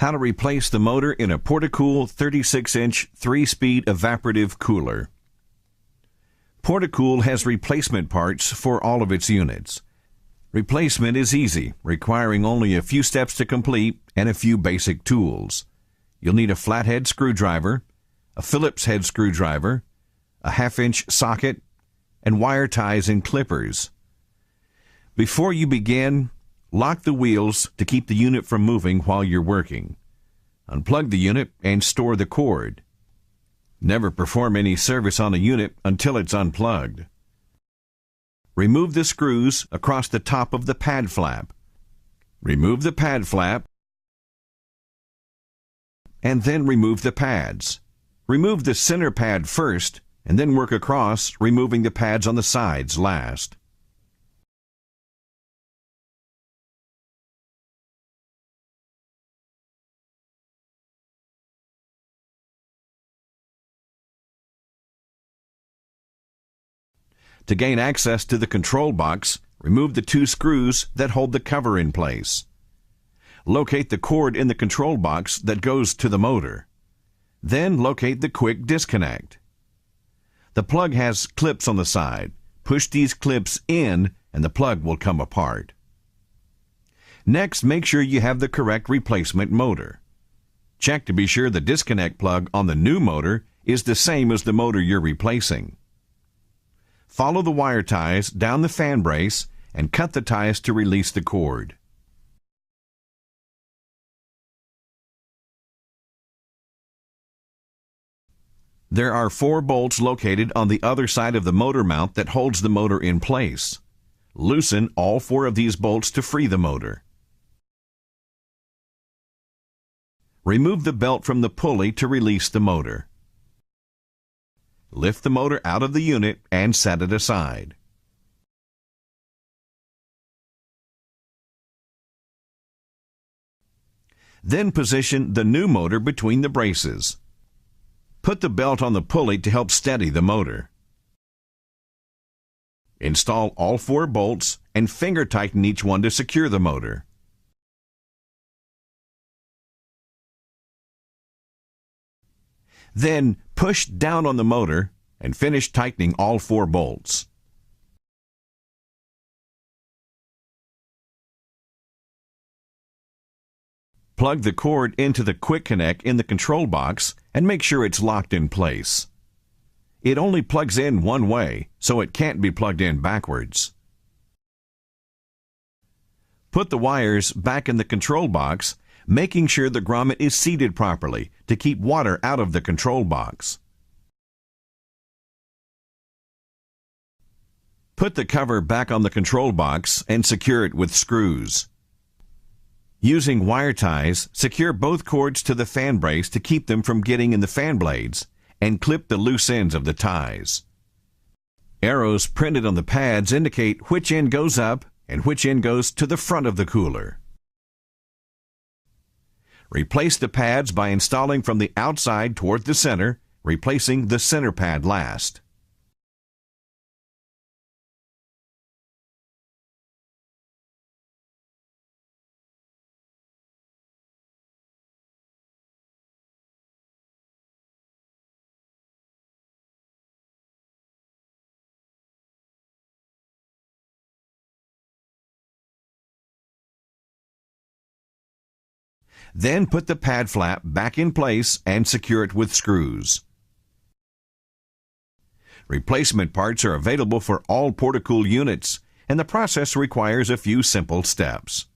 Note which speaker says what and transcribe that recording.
Speaker 1: How to replace the motor in a PORTACOOL 36-inch 3-speed evaporative cooler. PORTACOOL has replacement parts for all of its units. Replacement is easy, requiring only a few steps to complete and a few basic tools. You'll need a flathead screwdriver, a Phillips head screwdriver, a 1/2-inch socket, and wire ties and clippers. Before you begin, lock the wheels to keep the unit from moving while you're working. Unplug the unit and store the cord. Never perform any service on a unit until it's unplugged. Remove the screws across the top of the pad flap. Remove the pad flap and then remove the pads. Remove the center pad first and then work across, removing the pads on the sides last. To gain access to the control box, remove the 2 screws that hold the cover in place. Locate the cord in the control box that goes to the motor. Then locate the quick disconnect. The plug has clips on the side. Push these clips in and the plug will come apart. Next, make sure you have the correct replacement motor. Check to be sure the disconnect plug on the new motor is the same as the motor you're replacing. Follow the wire ties down the fan brace and cut the ties to release the cord. There are 4 bolts located on the other side of the motor mount that holds the motor in place. Loosen all 4 of these bolts to free the motor. Remove the belt from the pulley to release the motor. Lift the motor out of the unit and set it aside. Then position the new motor between the braces. Put the belt on the pulley to help steady the motor. Install all 4 bolts and finger tighten each one to secure the motor. Then push down on the motor and finish tightening all 4 bolts. Plug the cord into the quick connect in the control box and make sure it's locked in place. It only plugs in one way, so it can't be plugged in backwards. Put the wires back in the control box, making sure the grommet is seated properly to keep water out of the control box. Put the cover back on the control box and secure it with screws. Using wire ties, secure both cords to the fan brace to keep them from getting in the fan blades, and clip the loose ends of the ties. Arrows printed on the pads indicate which end goes up and which end goes to the front of the cooler. Replace the pads by installing from the outside toward the center, replacing the center pad last. Then put the pad flap back in place and secure it with screws. Replacement parts are available for all PORTACOOL units, and the process requires a few simple steps.